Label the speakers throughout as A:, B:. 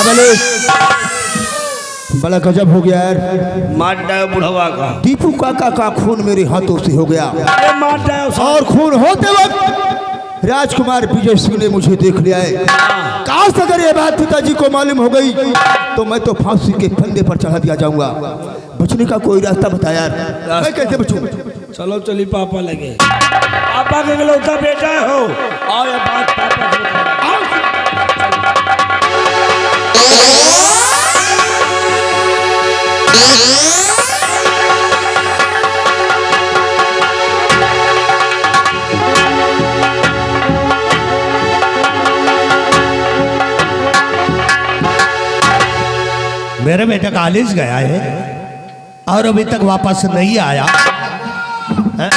A: महाबली बड़ा गजब हो गया यार।
B: मार डायो बुढ़वा का।
A: दीपू काका का खून मेरे हाथों से हो गया
B: मार डायो।
A: और खून होते वक्त राजकुमार विजय सिंह ने मुझे देख लिया है। काश अगर ये बात पिताजी को मालूम हो गई तो मैं तो फांसी के फंदे पर चढ़ा दिया जाऊंगा। बचने का कोई रास्ता बता यार, मैं कैसे बचूं?
B: चलो चली पापा लगे। पापा के इकलौता बेटा हो। आओ ये बात पापा से बताओ।
C: मेरा बेटा कॉलेज गया है और अभी तक वापस नहीं आया है?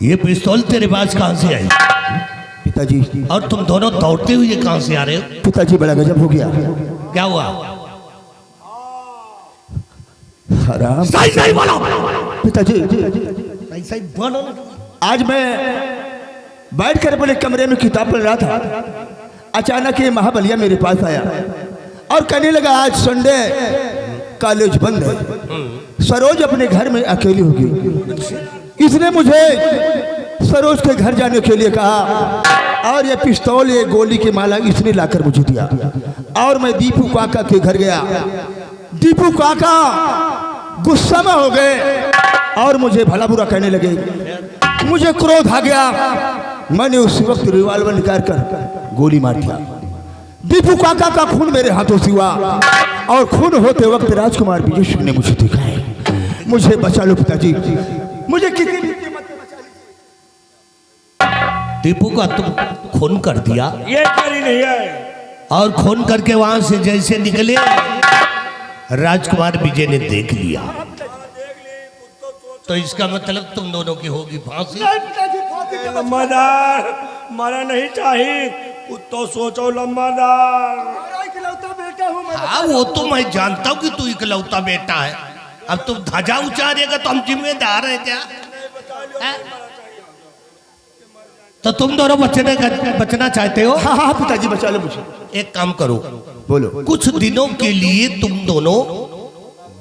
C: ये पिस्तौल तेरे पास कहां से आई
A: पिताजी?
C: और तुम दोनों दौड़ते हुए कहां से आ रहे हो?
A: पिताजी बड़ा गजब हो गया।
C: क्या हुआ?
A: हराम।
C: सही सही बोलो
A: पिताजी
C: सही सही बोलो।
A: आज मैं बैठकर अपने कमरे में किताब पढ़ रहा था। अचानक ये महाबलिया मेरे पास आया और कहने लगा आज संडे कॉलेज बंद है, सरोज अपने घर में अकेली होगी। इसने मुझे सरोज के घर जाने के लिए कहा और ये पिस्तौल ये गोली की माला इसने लाकर मुझे दिया और मैं दीपू काका के घर गया। दीपू काका गुस्सा में हो गए और मुझे भला बुरा कहने लगे। मुझे क्रोध आ गया, मैंने उस वक्त रिवॉल्वर निकाल कर गोली मार दिया। दीपू काका का खून मेरे हाथों से हुआ और खून होते वक्त राजकुमार विजय सिंह ने मुझे देखा है। मुझे बचा लो पिताजी, मुझे किसी
C: दीपू का तुम खून कर दिया?
B: ये करी नहीं है।
C: और खून करके वहां से जैसे निकले राजकुमार विजय ने देख लिया, तो इसका मतलब तुम दोनों की होगी फांसी।
B: लम्बादार मारा नहीं चाहिए, तो सोचो लम्बादार।
C: हाँ वो तो मैं जानता हूँ कि तू इकलौता बेटा है। अब तुम ध्वजा उचारेगा तो हम जिम्मेदार है क्या? है? तो तुम दोनों बचना चाहते हो?
A: हाँ हाँ पिताजी बचा लो मुझे।
C: एक काम करो,
A: बोलो।
C: कुछ दिनों के लिए तुम दोनों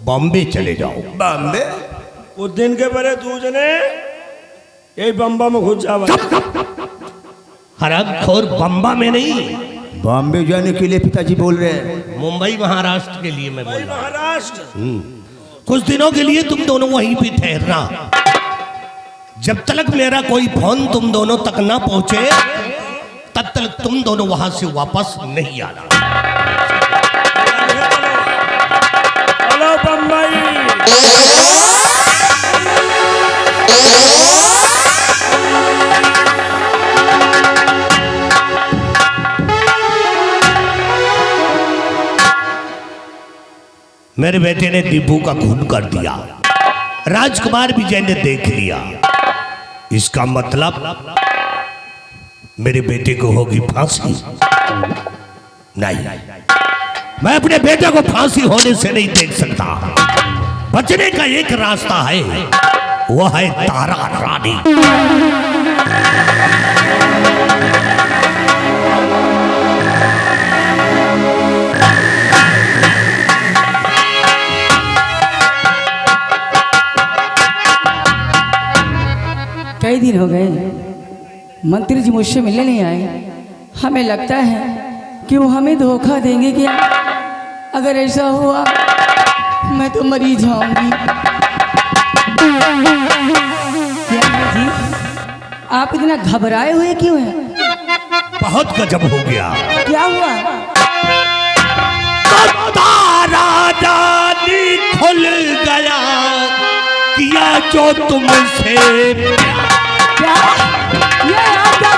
C: बॉम्बे चले जाओ।
A: बॉम्बे?
B: उस दिन के बड़े दूजने यही बम्बा में घुस जावा।
C: हरामखोर बम्बा में नहीं,
A: बॉम्बे जाने के लिए पिताजी बोल रहे हैं।
C: मुंबई महाराष्ट्र के लिए मैं बोल रहा हूं।
B: महाराष्ट्र
C: कुछ दिनों के लिए तुम दोनों वहीं पे ठहरना। जब तक मेरा कोई फोन तुम दोनों तक ना पहुंचे तब तक तुम दोनों वहां से वापस नहीं आना।
B: हेलो बम्बई।
C: मेरे बेटे ने दीपू का खून कर दिया, राजकुमार विजय ने देख लिया। इसका मतलब मेरे बेटे को होगी फांसी। नहीं, मैं अपने बेटे को फांसी होने से नहीं देख सकता। बचने का एक रास्ता है, वह है तारा रानी।
D: कई दिन हो गए मंत्री जी मुझसे मिलने नहीं आए। हमें लगता है कि वो हमें धोखा देंगे क्या? अगर ऐसा हुआ मैं तो मरी जाऊंगी। जी आप इतना घबराए हुए क्यों हैं?
C: बहुत गजब हो गया।
D: क्या हुआ?
C: तारा रानी खुल गया, किया जो तुमसे
D: क्या ये आप क्या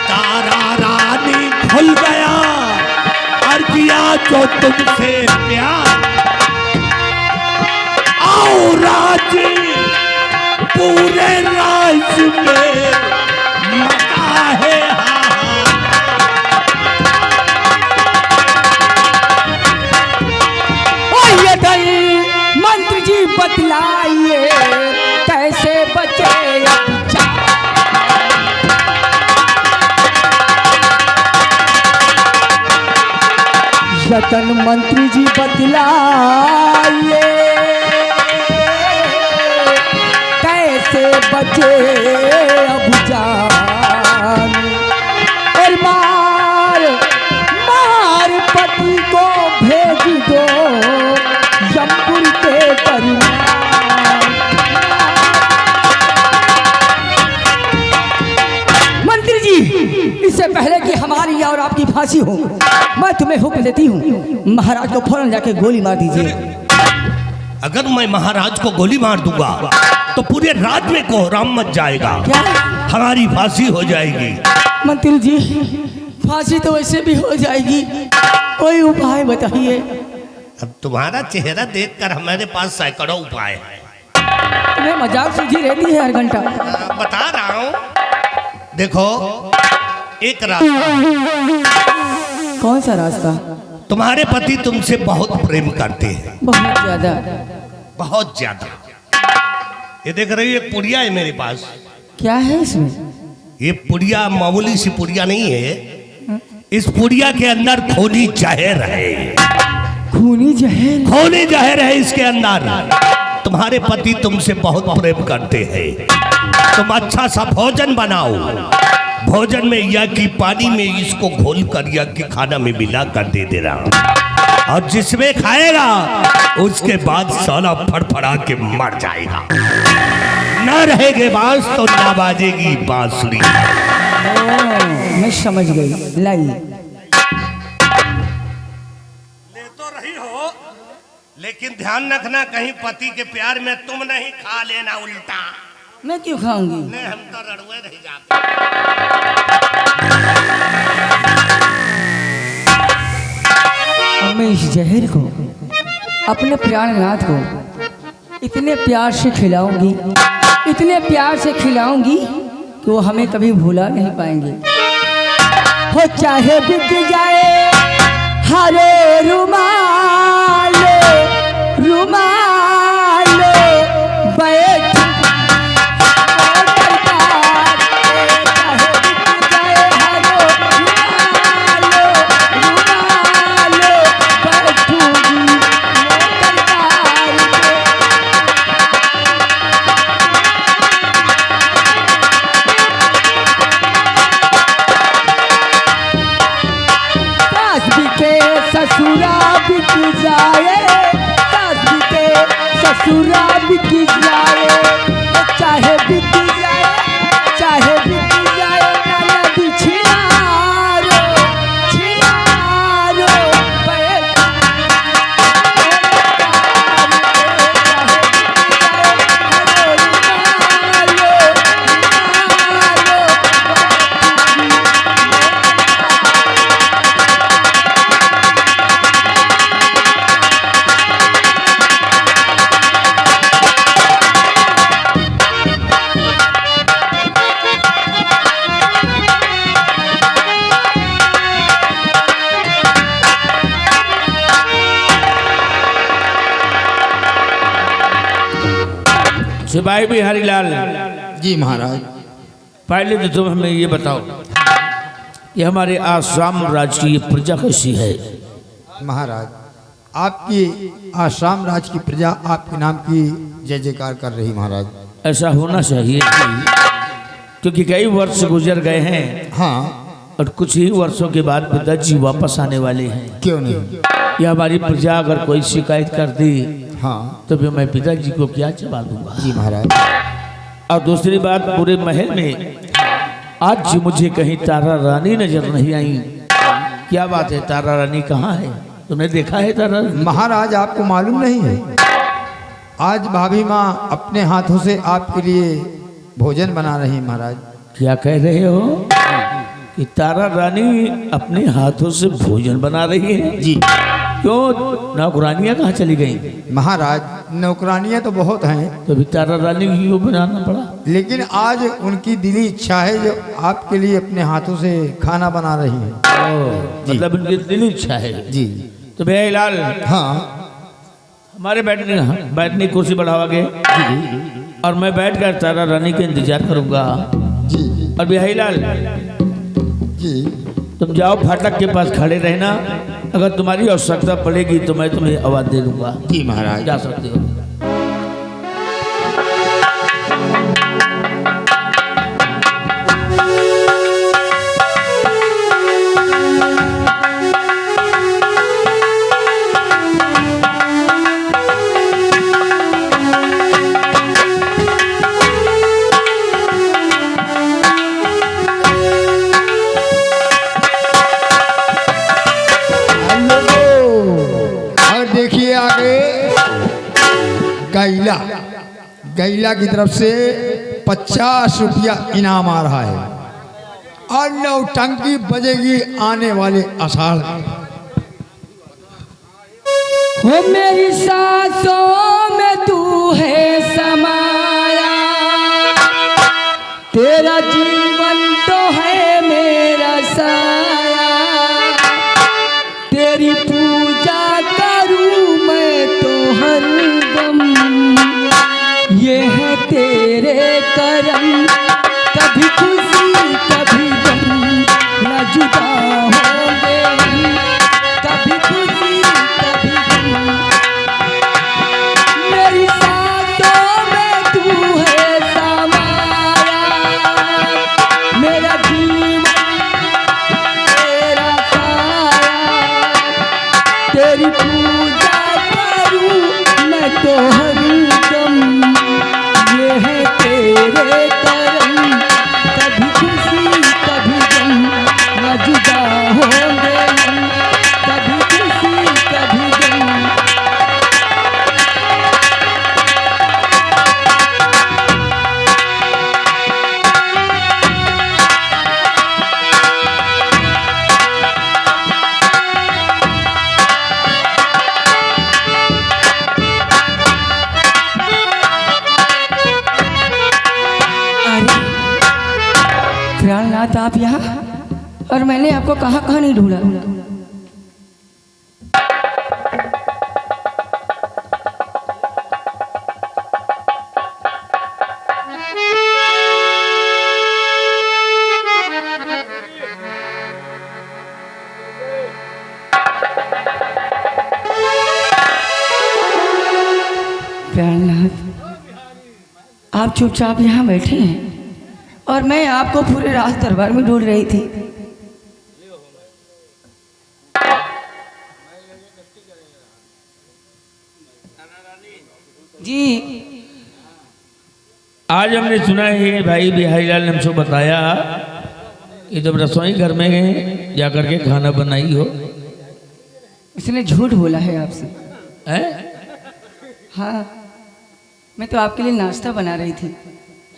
C: तारा रानी खुल गया और किया जो तुमसे प्यार। आओ राजी पूरे राज में मचा है
D: मंत्री जी बतलाइए कैसे बचे अब जान। रतन मंत्री जी बतलाइए कैसे बचे अब जान। और मार मार पति को भेज दो जमपुर के दरमियान। मंत्री जी, इससे पहले कि हमारी और आपकी फांसी हो, मैं तुम्हें हुक्म देती हूँ, महाराज को फौरन जाके गोली मार दीजिए।
C: अगर मैं महाराज को गोली मार दूंगा तो पूरे राज्य में कोहराम मच जाएगा।
D: क्या?
C: हमारी फांसी हो जाएगी।
D: मंत्री जी, फांसी तो वैसे भी हो जाएगी, कोई उपाय बताइए।
C: अब तुम्हारा चेहरा देखकर हमारे पास सैकड़ों उपाय है।
D: तुम्हें मजाक सूझी रहती है हर घंटा।
C: बता रहा हूँ, देखो एक रास्ता।
D: कौन सा रास्ता?
C: तुम्हारे पति तुमसे बहुत प्रेम करते हैं,
D: बहुत ज्यादा।
C: बहुत ज्यादा। ये देख रही हो, एक पुड़िया है मेरे पास।
D: क्या है इसमें?
C: ये पुड़िया मामूली सी पुड़िया नहीं है। इस पुड़िया के अंदर खूनी जहर है।
D: खूनी जहर?
C: खूनी जहर है इसके अंदर। तुम्हारे पति तुमसे बहुत प्रेम करते हैं। तुम अच्छा सा भोजन बनाओ। भोजन में या कि पानी में इसको घोल कर या कि खाना में मिला कर दे देना, और जिसमें खाएगा उसके बाद साला फड़फड़ा के मर जाएगा। ना रहेगे बांस तो ना बाजेगी बांसुरी।
D: मैं समझ गई। लाइए।
C: ले तो रही हो, लेकिन ध्यान रखना कहीं पति के प्यार में तुम नहीं खा लेना उल्टा।
D: मैं क्यों खाऊंगी?
C: नहीं, हम तो रड़ुए रह जाते।
D: मैं इस जहर को अपने प्राणनाथ को इतने प्यार से खिलाऊंगी, इतने प्यार से खिलाऊंगी कि वो हमें कभी भूला नहीं पाएंगे। हो चाहे बिक जाए हरे रुमाल रुमाल बैठ ससुरा बिक जाए, चाहे बिक जाए, चाहे बिक जाए ननद छिनारो छिनारो
B: सिपाही बिहारी लाल
E: जी महाराज।
B: पहले तो तुम हमें ये बताओ, ये हमारे आसाम राज्य की प्रजा कैसी है?
E: महाराज, आपकी आसाम राज्य की प्रजा आपके नाम की जय जयकार कर रही महाराज।
B: ऐसा होना चाहिए, क्योंकि कई वर्ष गुजर गए हैं।
E: हाँ,
B: और कुछ ही वर्षों के बाद पिताजी वापस आने वाले हैं।
E: क्यों नहीं?
B: ये हमारी प्रजा अगर कोई शिकायत कर दी,
E: हाँ,
B: तो फिर मैं पिताजी को क्या जवाब दूंगा?
E: जी महाराज।
B: और दूसरी बात, पूरे महल में आज मुझे कहीं तारा रानी नजर नहीं आई। क्या बात है, तारा रानी कहाँ है? तुमने देखा है तारा रानी?
E: महाराज, आपको मालूम नहीं है, आज भाभी माँ अपने हाथों से आपके लिए भोजन बना रही है महाराज।
B: क्या कह रहे हो कि तारा रानी अपने हाथों से भोजन बना रही है?
E: जी।
B: क्यों, नौकरानियाँ कहाँ चली गई?
E: महाराज, नौकरानियाँ तो बहुत हैं,
B: तो भी तारा रानी को क्यों बनाना पड़ा?
E: लेकिन आज उनकी दिली इच्छा है जो आपके लिए अपने हाथों से खाना बना रही है।
B: मतलब उनकी दिली इच्छा है।
E: जी।
B: तो भैया लाल,
E: हाँ,
B: हमारे बैठने की कुर्सी बढ़ावा गए और मैं बैठकर तारा रानी के इंतजार करूंगा।
A: जी
B: और बिहारी लाल
A: जी
B: तुम जाओ फाटक के पास खड़े रहना, अगर तुम्हारी आवश्यकता पड़ेगी तो मैं तुम्हें आवाज दे दूंगा।
E: जी महाराज।
B: जा सकते हो।
E: देखिए आगे गैला, गैला की तरफ से 50 रुपया इनाम आ रहा है और नौटंकी बजेगी आने वाले आषाढ़ में।
D: हो मेरी सांसों में तू है समाया, तेरा जीवन तो है मेरा साया, तेरी पूजा करूं मैं तो हरदम, ये है तेरे करम, कभी खुशी कभी गम, न जुदा होंगे हम, कभी खुशी कभी गम। मेरी सांसों में तू है समाया, मेरा जीवन तेरा साया, तेरी पूजा करूं मैं तो हरदम, ये है तेरे करम, कभी खुशी कभी गम, न जुदा होंगे हम, कभी खुशी कभी गम। प्राणनाथ आप यहाँ, और मैंने आपको कहाँ कहाँ नहीं ढूंढा। प्राणनाथ आप चुपचाप यहाँ बैठे हैं और मैं आपको पूरे राज दरबार में ढूंढ रही थी। जी
B: आज हमने सुना है भाई बिहारी लाल ने हमसे बताया कि जब रसोई घर में जाकर के खाना बनाई हो।
D: इसने झूठ बोला है आपसे।
B: हैं?
D: हाँ, मैं तो आपके लिए नाश्ता बना रही थी।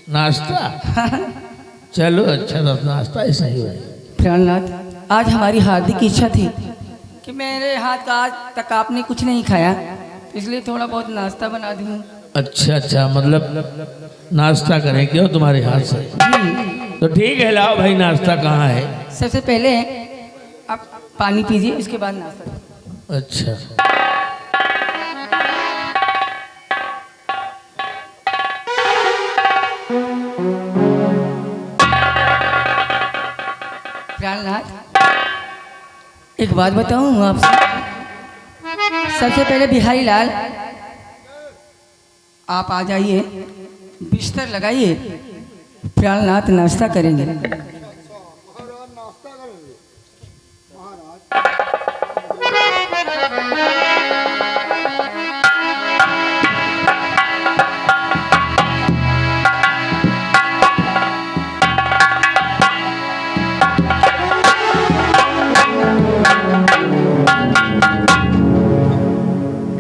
B: नाश्ता? चलो अच्छा नाश्ता ऐसा ही है।
D: प्राणनाथ आज हमारी हार्दिक इच्छा थी कि मेरे हाथ का आज तक आपने कुछ नहीं खाया, इसलिए थोड़ा बहुत नाश्ता बना दूँ।
B: अच्छा अच्छा, मतलब नाश्ता करें क्यों तुम्हारे हाथ से? तो ठीक है, लाओ भाई नाश्ता कहाँ है?
D: सबसे पहले आप पानी पीजिए, इसके बाद नाश्ता।
B: अच्छा
D: प्राणनाथ एक बात बताऊं आपसे। सबसे पहले बिहारी लाल आप आ जाइए, बिस्तर लगाइए, प्राणनाथ नाश्ता करेंगे।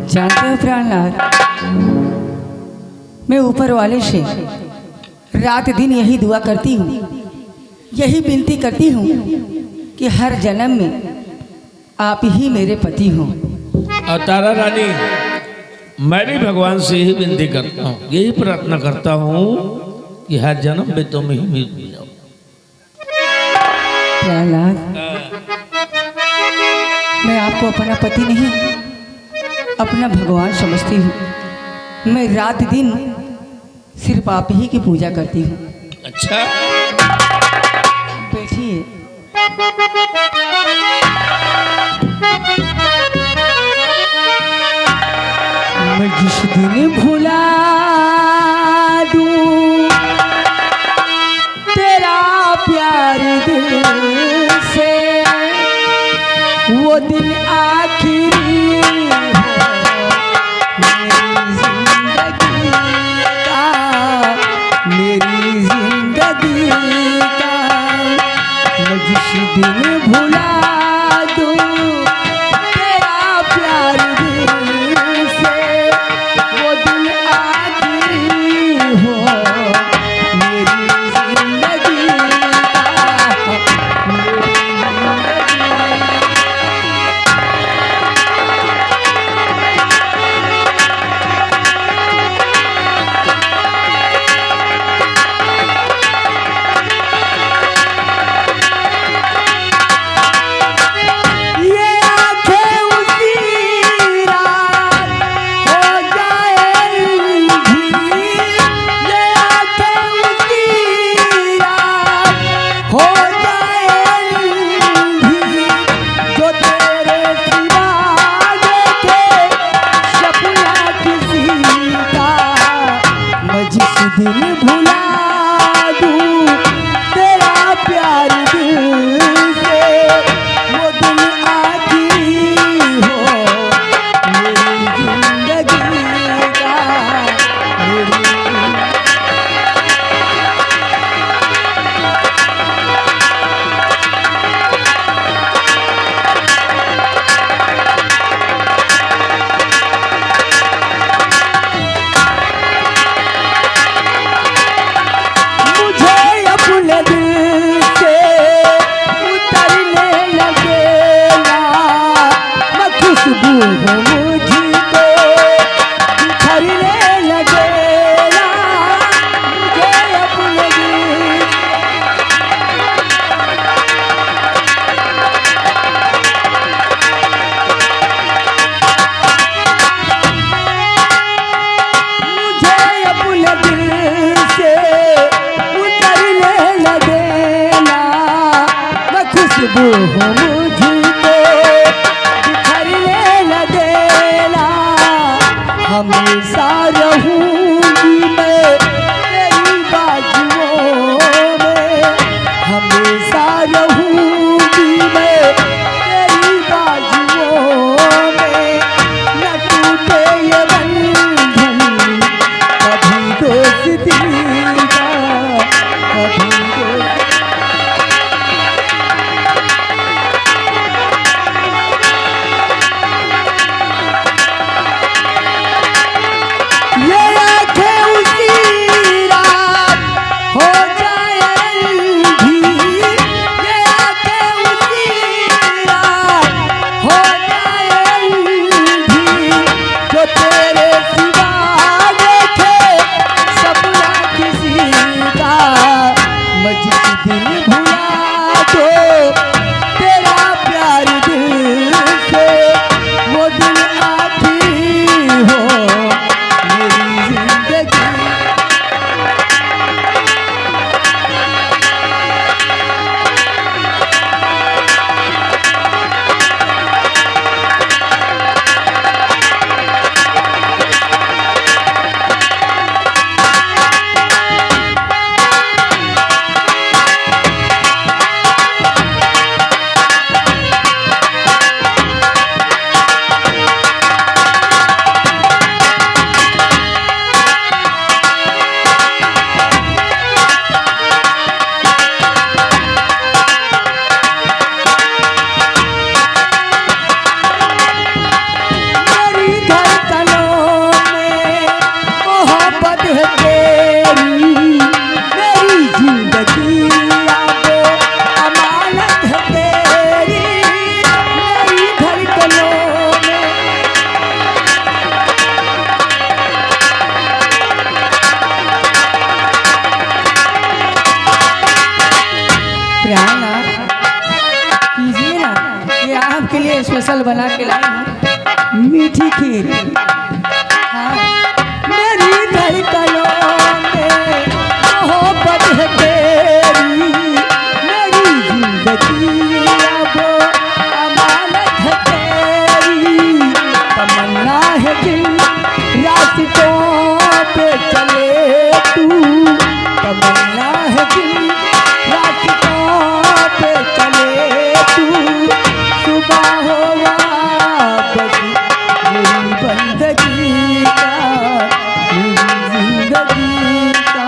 D: जानते हो प्राणनाथ, मैं ऊपर वाले से रात दिन यही दुआ करती हूँ, यही विनती करती हूँ कि हर जन्म में आप ही मेरे पति हों।
B: और तारा रानी, मैं भी भगवान से यही विनती करता हूँ, यही प्रार्थना करता हूँ कि हर जन्म में तुम ही मिल जाओ।
D: प्राणनाथ मैं आपको अपना पति नहीं अपना भगवान समझती हूँ। मैं रात दिन सिर्फ आप ही की पूजा करती हूँ।
B: अच्छा,
D: बैठिए। मैं जिस दिन भुला दूं तेरा प्यार दिल से, वो दिन आखिरी मेरी जिंदगी का। मैं जिस दिन भुला दूं तेरा प्यार दिल से, वो दिन आखिरी हो मेरी जिंदगी का। मेरी दिन भुला दूं तेरा प्यार दिल से, वो दिन आखिरी हो मेरी जिंदगी का। मेरी खुशबू हो मुझको बिखरने लगेला, हमेशा रहूंगी मैं तेरी बाजुओं में। हमेशा रहूंगी मैं तेरी बाजुओं में। न टूटे ये बंधन कभी दोस्ती का, कभी दोस्ती। स्पेशल बना के लाई हूँ। मीठी खीर। हाँ, मेरी धड़कनों में मोहब्बत है तेरी, मेरी जिंदगी अब अमानत है तेरी। तमन्ना है दिल रास्तों पे चले तू, तमन्ना है दिल रास्तों पे चले तू। सुबह हो वापस मेरी बंदगी का, मेरी जिंदगी का।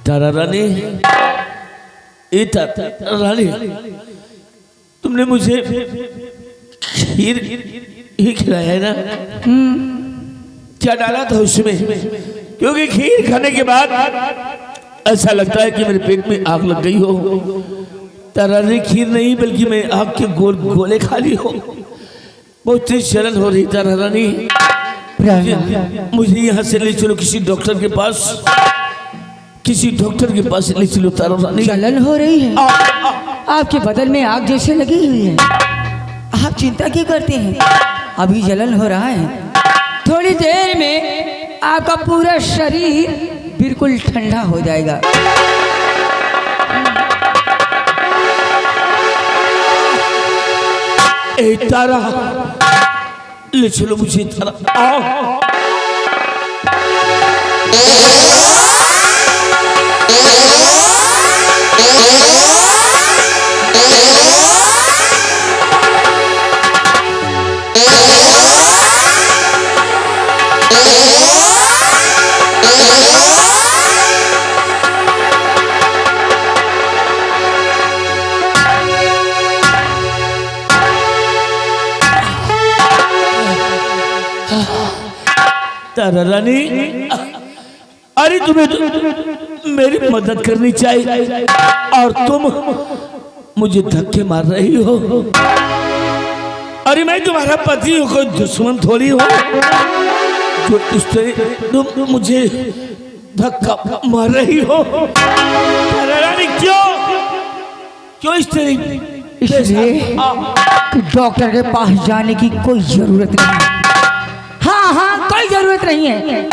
B: तारा रानी, तारा रानी, तुमने मुझे खीर ही खिलाया है ना? क्या डाला था उसमें? क्योंकि खीर खाने के बाद ऐसा लगता है कि मेरे पेट में आग लग गई हो। तारा रानी, खीर नहीं बल्कि मैं आग के गोले खा ली हो। बहुत तेज जलन हो रही तारा रानी। मुझे यहाँ से ले चलो किसी डॉक्टर के पास, किसी डॉक्टर के पास ले चलो तारा रानी।
D: जलन हो रही है? आपके बदन में आग जैसे लगी हुई है। आप चिंता क्यों करते हैं? अभी जलन हो रहा है, थोड़ी देर में आपका पूरा शरीर बिल्कुल ठंडा हो जाएगा।
B: ए तारा, ले चलो मुझे तारा। आओ। तारा रानी, अरे तुम्हें मेरी मदद करनी चाहिए और तुम मुझे धक्के मार रही हो। अरे मैं तुम्हारा पति हूँ, कोई दुश्मन थोड़ी हो जो इस तरह तुम मुझे धक्का मार रही हो। तारा रानी, क्यों इस तरह?
D: इसलिए कि डॉक्टर के पास जाने की कोई जरूरत नहीं है। हाँ, कोई जरूरत नहीं है।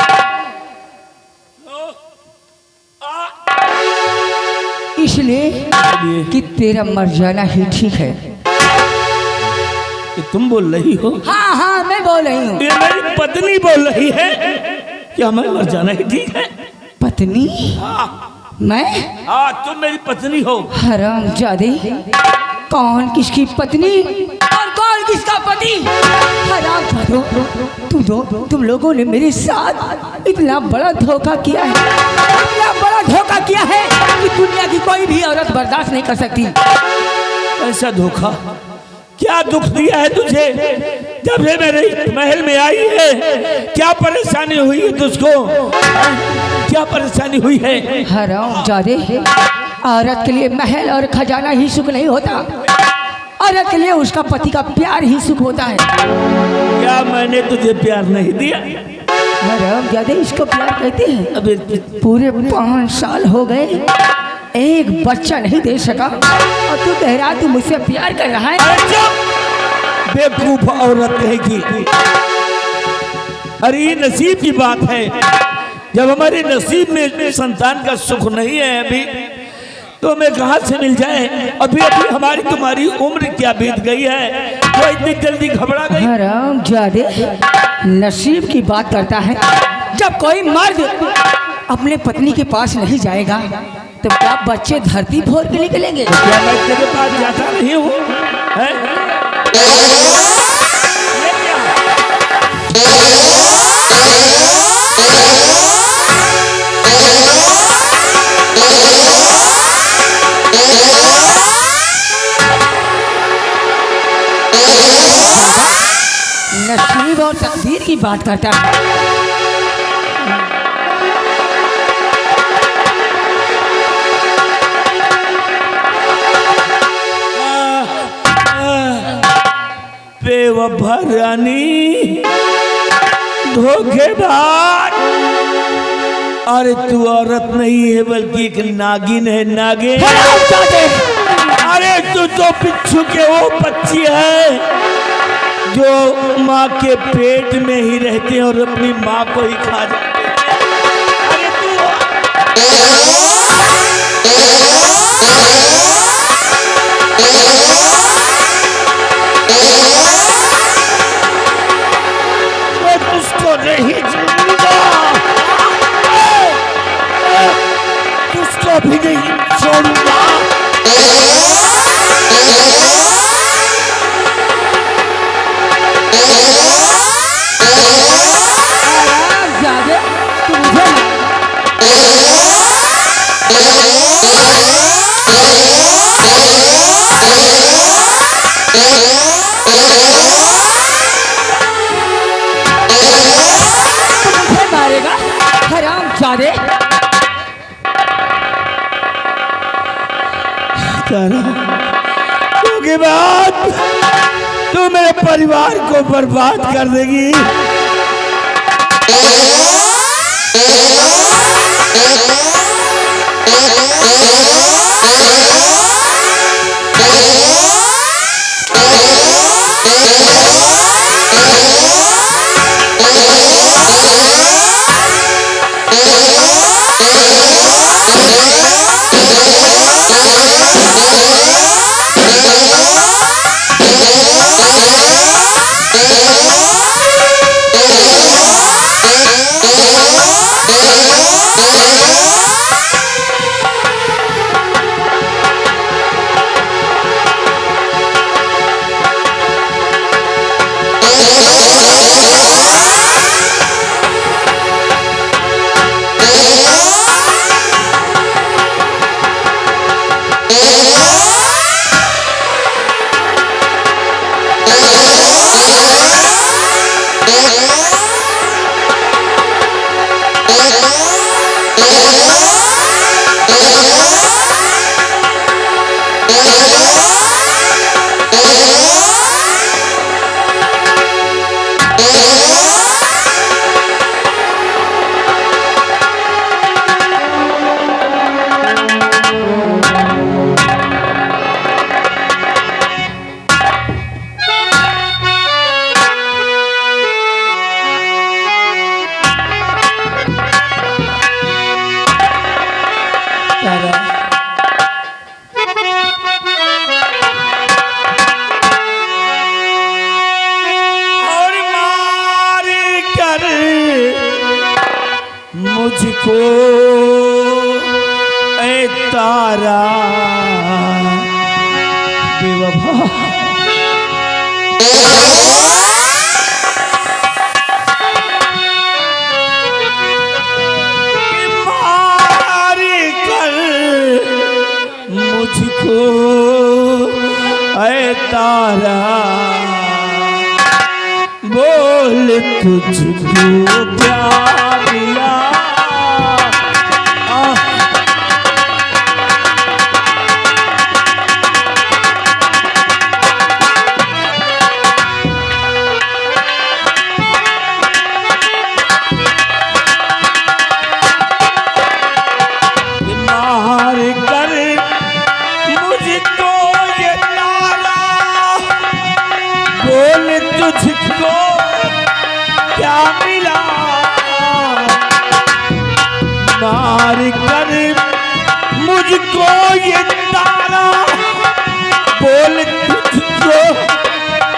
D: इसलिए कि तेरा मर जाना ही ठीक है।
B: कि तुम बोल रही हो?
D: हाँ, मैं बोल रही हूँ।
B: ये मेरी पत्नी बोल रही है कि हमें मर जाना ही ठीक है।
D: पत्नी? मैं?
B: हाँ, तुम मेरी पत्नी हो।
D: हरामजादे, कौन किसकी पत्नी और कौन किसका पति? हरामजादो, तुम लोगों ने मेरे साथ इतना बड़ा धोखा किया है, इतना बड़ा धोखा किया है कि दुनिया की कोई भी औरत बर्दाश्त नहीं कर सकती।
B: ऐसा धोखा? क्या दुख दिया है तुझे जब से मेरे महल में आई है? क्या परेशानी हुई है तुझको? क्या परेशानी हुई है?
D: हरामजादे, औरत के लिए महल और खजाना ही सुख नहीं होता, औरत के लिए उसका पति का प्यार ही सुख होता है।
B: क्या मैंने तुझे प्यार नहीं दिया?
D: हरामजादे, इसको प्यार कहते हैं?
B: अबे
D: पूरे 5 साल हो गए, एक बच्चा नहीं दे सका और तू कह रहा तू मुझसे प्यार कर रहा है?
B: बेवकूफ औरत कहेगी। अरे ये नसीब की बात है, जब हमारे नसीब में संतान का सुख नहीं है अभी, तो हमें कहाँ से मिल जाए? अभी अभी हमारी तुम्हारी उम्र क्या बीत गई है तो इतनी जल्दी घबरा गई?
D: हरामजादे, नसीब की बात करता है। जब कोई मर्द अपने पत्नी के पास नहीं जाएगा तो क्या बच्चे धरती फोड़ के निकलेंगे?
B: क्या मैं तेरे पास जाता नहीं हूँ? हैं? ये क्या?
D: नसीब और तकदीर की बात करता है।
B: बेवफा रानी, धोखेबाज। अरे तू औरत नहीं है बल्कि एक नागिन है, नागिन। अरे तू तो पिच्छू के वो बच्ची है जो माँ के पेट में ही रहते हैं और अपनी माँ को ही खा जाते हैं। अरे तू मैं तुझको नहीं छोड़ूंगा, तुझको भी नहीं छोड़ूंगा।
D: मारेगा हराम जादे।
B: क्योंकि बात तू मेरे परिवार को बर्बाद कर देगी। मुझको ए तारा बेवफा मार कर मुझको ए तारा बोल तुझको क्या मिला। मार कर मुझको ये तारा बोल तुझको क्या मिला। मार कर मुझको ये तारा बोल तुझको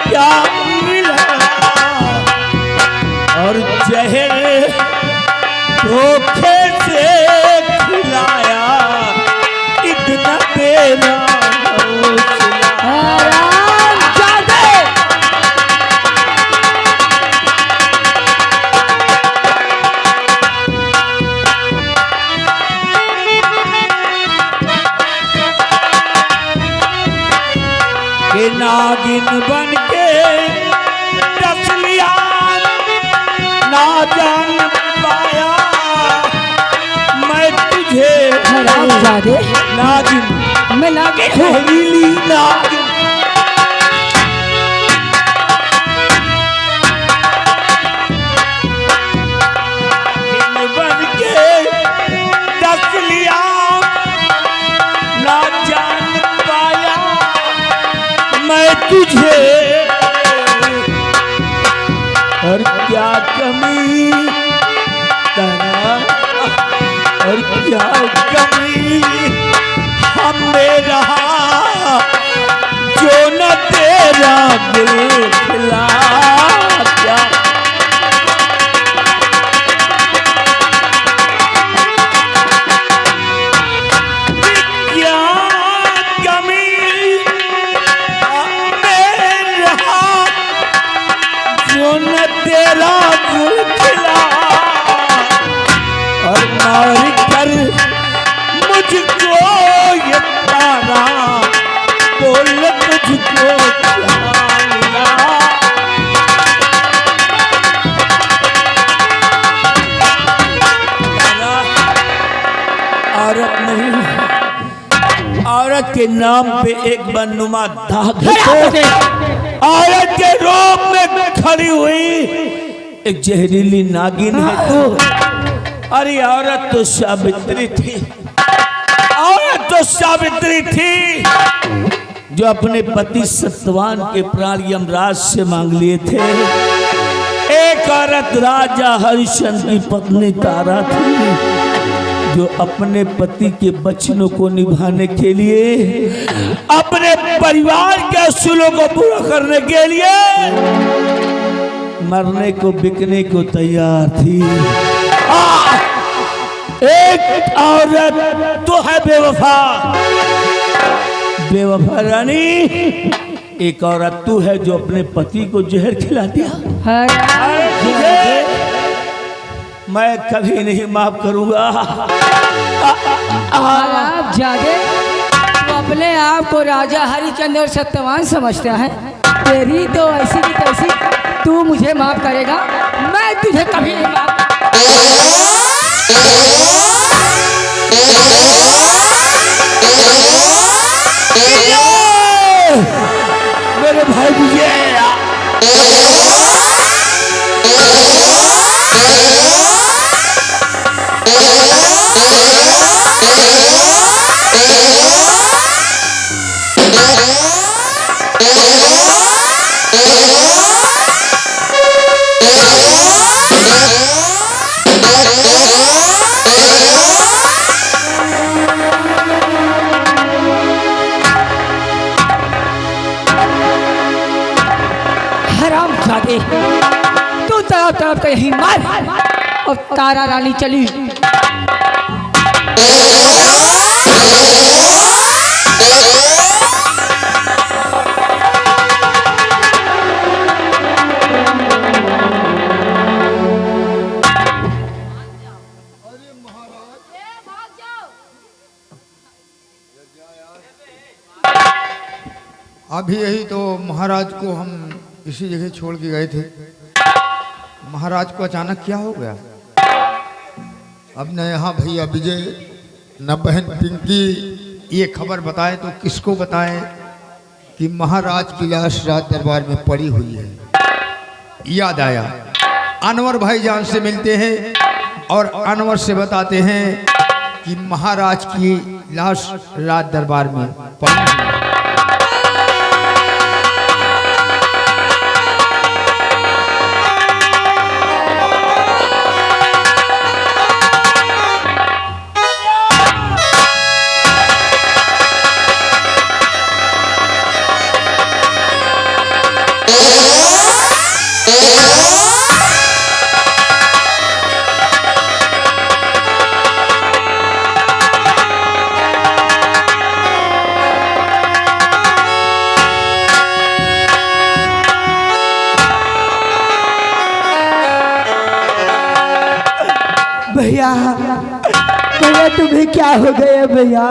B: क्या मिला। और जहर धोखे से खिलाया नागिन बन के डस लिया, ना जान पाया मैं तुझे।
D: हरामजादे,
B: नागिन,
D: मैं नागिन हूँ।
B: जहरीली नागिन। बन के डस लिया, ना जान पाया मैं तुझे। और क्या कमी तेरा, और क्या कमी हमें रहा जो न तेरा दिल खिला। क्या तेरा दिल खिला, और मार कर मुझको ये तारा, बोल तुझको क्या मिला। तारा औरत नहीं, औरत के नाम पे एक बननुमा दाग है। औरत के रूप में खड़ी हुई एक जहरीली नागिन है तू। अरे औरत तो सावित्री थी, औरत तो सावित्री थी जो अपने पति सत्यवान के प्राण यमराज से मांग लिए थे। एक औरत राजा हरिश्चंद्र की पत्नी तारा थी जो अपने पति के वचनों को निभाने के लिए, अपने परिवार के असूलों को पूरा करने के लिए मरने को बिकने को तैयार थी। एक औरत तो है बेवफा, बेवफा रानी। एक औरत तू है जो अपने पति को जहर खिला दिया। मैं कभी नहीं माफ करूंगा।
D: आप जागे तो अपने आप को राजा हरिश्चंद्र और सत्यवान समझता है। तेरी तो ऐसी की तैसी, तू मुझे माफ करेगा, मैं तुझे कभी नहीं माफ।
B: मेरे भाई विजय,
D: हरामजादे, तू तरफ तरफ यही मार। और तारा रानी चली।
E: अभी यही तो महाराज को हम इसी जगह छोड़ के गए थे। महाराज को अचानक क्या हो गया? अब न यहाँ भैया विजय न बहन पिंकी ये खबर बताए तो किसको बताएं कि महाराज की लाश राज दरबार में पड़ी हुई है। याद आया, अनवर भाईजान से मिलते हैं और अनवर से बताते हैं कि महाराज की लाश राज दरबार में पड़ी हुई है।
A: भैया, भैया तुम्हें क्या हो गया भैया?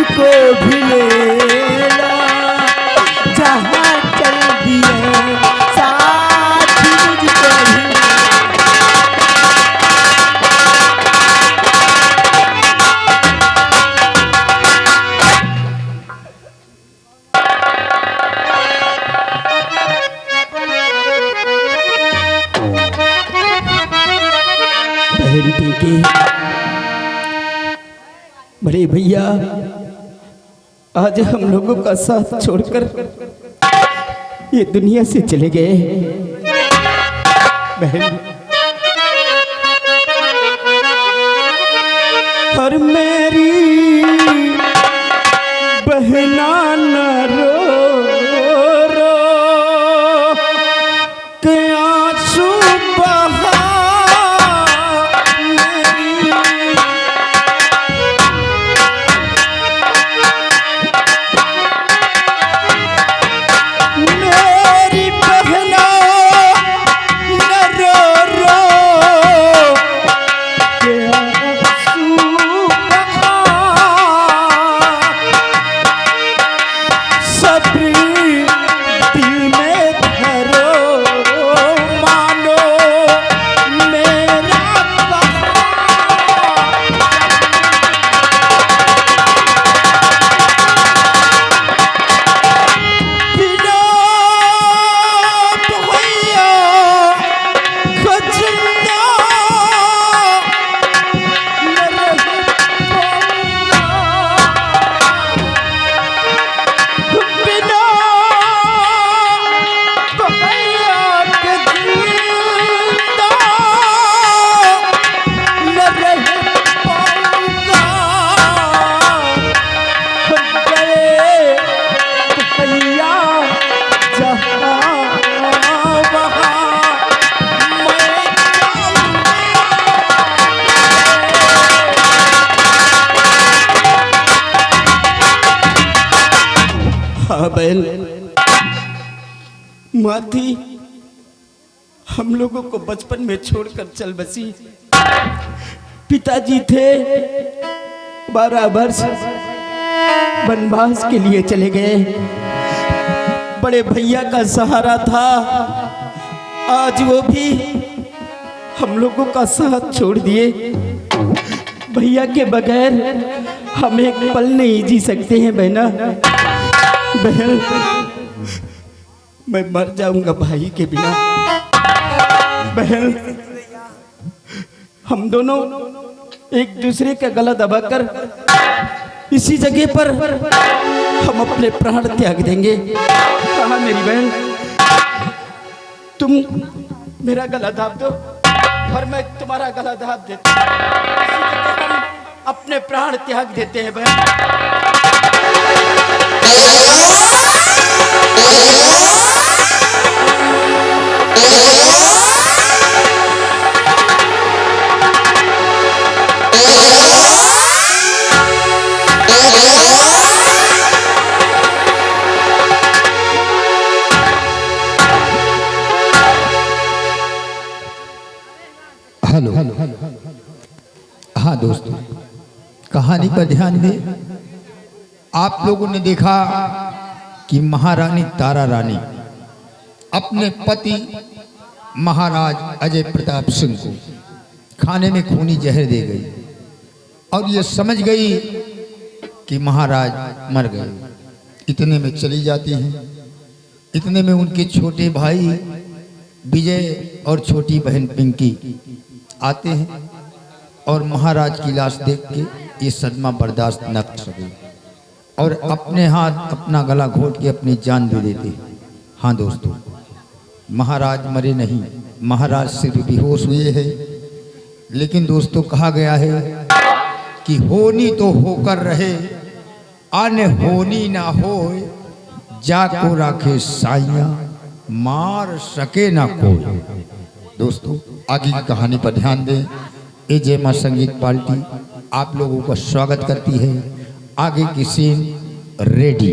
B: मुझको भी लेना, जहाँ चल दिए साथ मुझको भी। बहन के बड़े भैया आज हम लोगों का साथ छोड़कर ये दुनिया से चले गए। बहन और मेरी बहना न रो रो के आंसू बहा बैल माती हम लोगों को बचपन में छोड़कर चल बसी। पिताजी थे 12 वर्ष वनवास के लिए चले गए। बड़े भैया का सहारा था, आज वो भी हम लोगों का साथ छोड़ दिए। भैया के बगैर हम एक पल नहीं जी सकते हैं बहना। बहन मैं मर जाऊंगा भाई के बिना। बहन हम दोनों एक दूसरे का गला दबाकर इसी जगह पर हम अपने प्राण त्याग देंगे। कहा मेरी बहन, तुम मेरा गला दाब दो और मैं तुम्हारा गला दाब देता हूं। हम अपने प्राण त्याग देते हैं बहन।
E: हेलो हाँ दोस्तों, कहानी पर ध्यान दें। आप लोगों ने देखा कि महारानी तारा रानी अपने पति महाराज अजय प्रताप सिंह को खाने में खूनी जहर दे गई और ये समझ गई कि महाराज मर गए। इतने में चली जाती हैं। इतने में उनके छोटे भाई विजय और छोटी बहन पिंकी आते हैं और महाराज की लाश देख के ये सदमा बर्दाश्त न कर सके और अपने हाथ अपना गला घोट के अपनी जान दे देते। हाँ दोस्तों, महाराज मरे नहीं, महाराज सिर्फ बेहोश हुए हैं। लेकिन दोस्तों कहा गया है कि होनी तो होकर रहे, आने होनी ना होए, जाको राखे साइया, मार सके ना कोई। दोस्तों आगे की कहानी पर ध्यान दें। ए जय मां संगीत पार्टी आप लोगों का स्वागत करती है। आगे की सीन रेडी।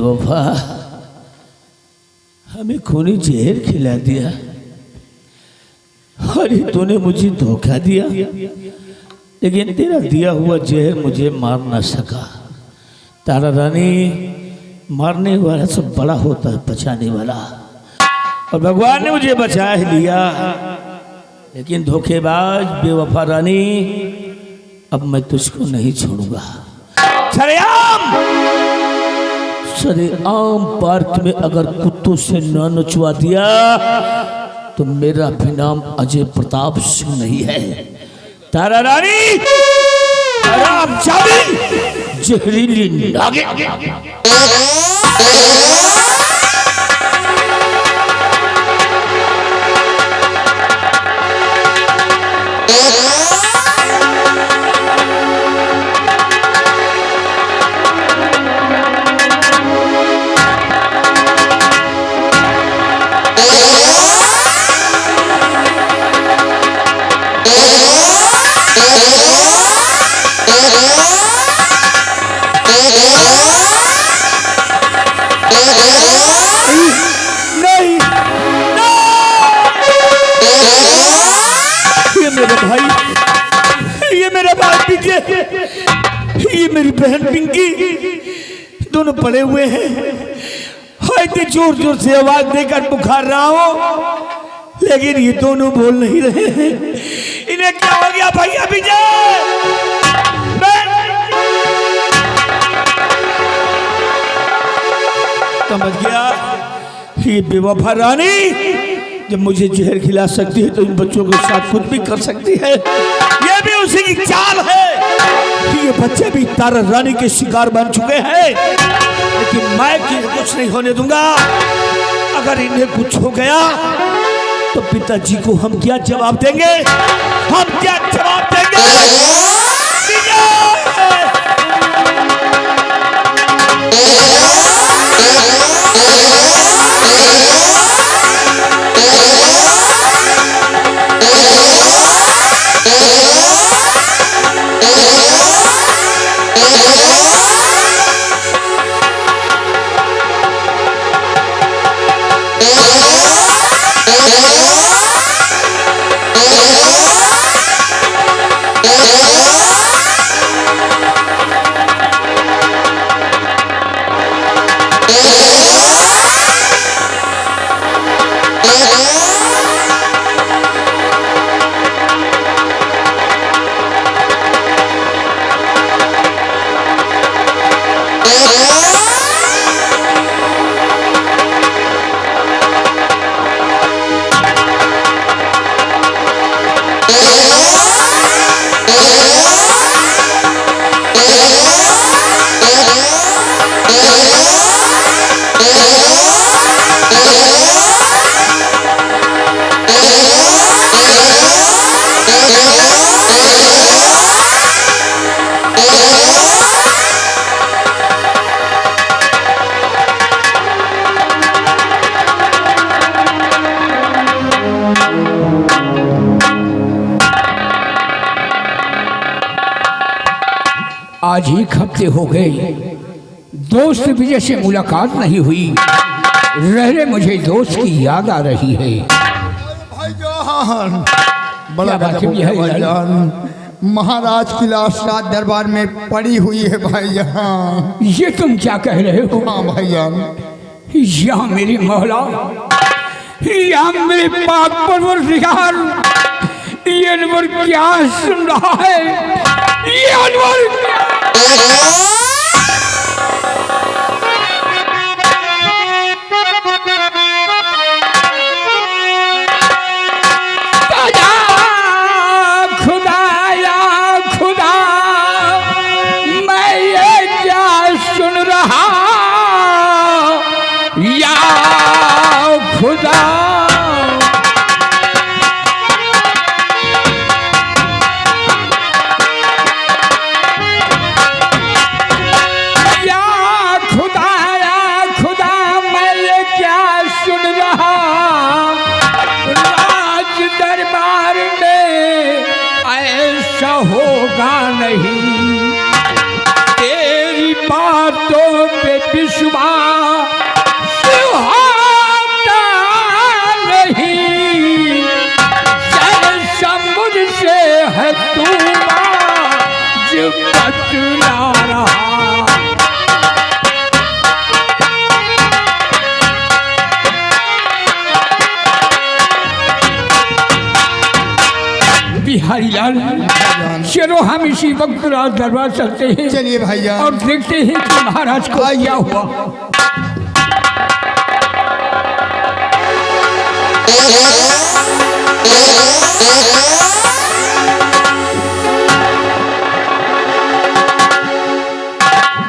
B: बेवफा, हमें खूनी जहर खिला दिया। अरे तूने मुझे धोखा दिया, लेकिन तेरा दिया हुआ जहर मुझे मार ना सका। तारा रानी, मारने वाला सब बड़ा होता है बचाने वाला, और भगवान ने मुझे बचा ही लिया। लेकिन धोखेबाज बेवफा रानी, अब मैं तुझको नहीं छोड़ूंगा। सरेआम पार्क में अगर कुत्तों से न नचवा दिया तो मेरा भी नाम अजय प्रताप सिंह नहीं है। तारा रानी, आराम जाबी, जहरीली नागिन। ये मेरी बहन पिंकी, दोनों पड़े हुए हैं। इतने जोर जोर से आवाज देकर पुकार रहा हूं, लेकिन ये दोनों बोल नहीं रहे हैं। इन्हें क्या हो गया भैया विजय? समझ गया, ये बेवफा रानी जब मुझे जहर खिला सकती है तो इन बच्चों के साथ कुछ भी कर सकती है। ये भी उसी की चाल है कि ये बच्चे भी तारा रानी के शिकार बन चुके हैं, लेकिन मैं कुछ नहीं होने दूंगा। अगर इन्हें कुछ हो गया तो पिताजी को हम क्या जवाब देंगे? हम क्या जवाब देंगे?
F: आज 1 हफ्ते हो गए दोस्त विजय से मुलाकात नहीं हुई। रह मुझे दोस्त की याद आ रही है।
E: भाईजान, बड़ा गजब है भाईजान। महाराज की लाश राज दरबार में पड़ी हुई है भाईजान।
F: ये तुम क्या कह रहे हो?
E: हाँ भाईजान।
F: या मेरी मौला, या मेरे पाक परवरदिगार, ये अनवर क्या सुन रहा है? ये अनवर खुदाया खुदा, मैं ये क्या सुन रहा? या खुदा, होगा नहीं तेरी बातों पे विश्वास बिहारी लाल, चलो हम इसी वक्त राज दरबार चलते हैं।
E: चलिए भाईजान।
F: और देखते हैं कि महाराज को क्या हुआ।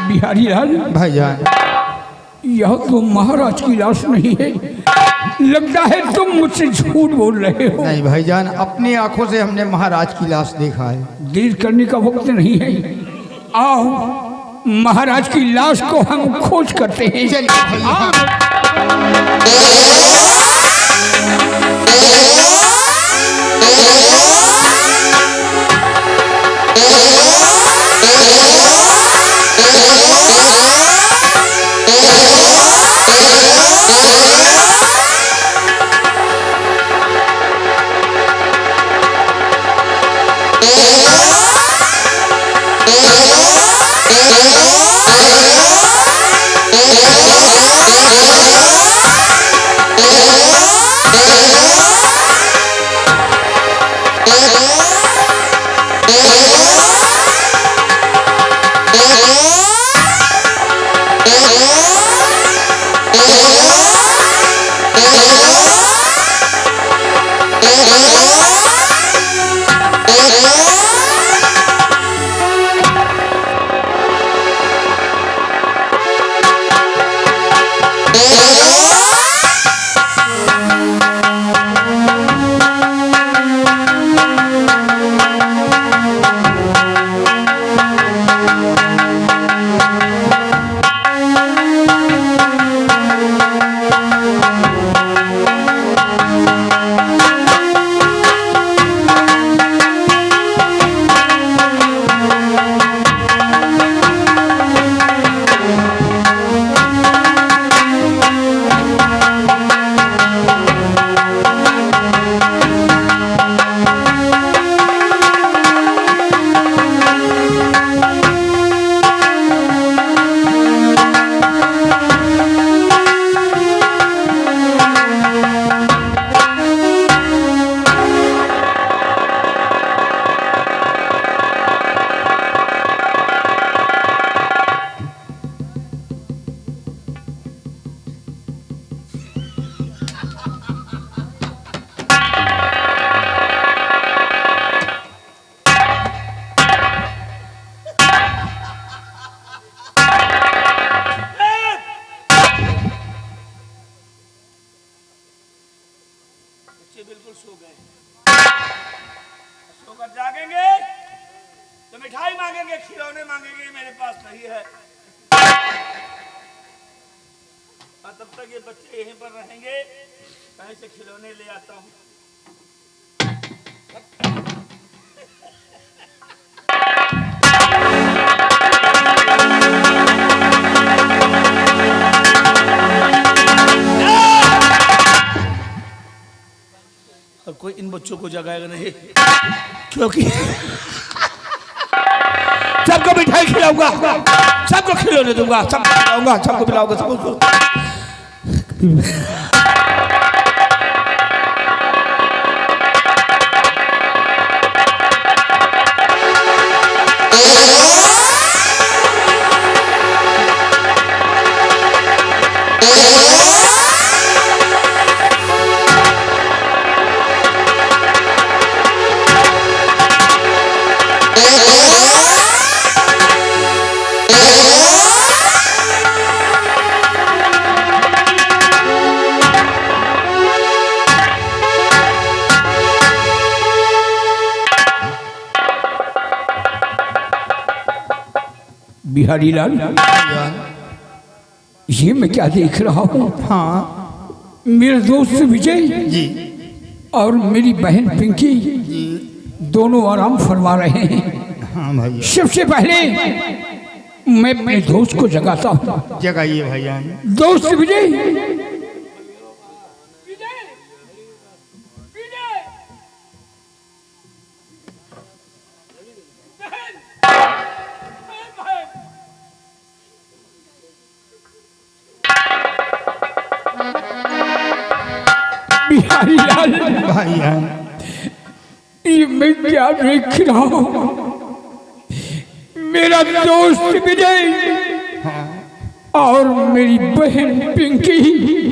F: बिहारी लाल
E: भाईजान,
F: यह तो महाराज की लाश नहीं है, लगता है तुम मुझसे झूठ बोल रहे हो।
E: नहीं भाईजान, अपनी आंखों से हमने महाराज की लाश देखा है।
F: देर करने का वक्त नहीं है, आओ महाराज की लाश को हम खोज करते हैं।
E: चलिए भाईजान।
B: बिल्कुल सो गए। सोकर जागेंगे तो मिठाई मांगेंगे, खिलौने मांगेंगे, मेरे पास नहीं है। और तब तक ये बच्चे यहीं पर रहेंगे, कहीं से खिलौने ले आता हूँ। और कोई इन बच्चों को जगाएगा नहीं, क्योंकि सबको मिठाई खिलाऊंगा, सबको खिलौने दूंगा, सबको खिलाऊंगा, सबको पिलाऊंगा, सबको।
F: बिहारी लाल, ये मैं क्या देख रहा हूँ?
E: हाँ
F: मेरे दोस्त विजय
E: जी
F: और मेरी बहन पिंकी दोनों आराम फरमा रहे हैं।
E: हाँ भाई,
F: सबसे पहले मैं अपने दोस्त को जगाता हूँ।
E: जगाइए भाईजान।
F: दोस्त विजय, बिहारी लाल
E: भाईजान,
F: ये मैं क्या देख रहा हूँ? मेरा दोस्त विजय और मेरी बहन पिंकी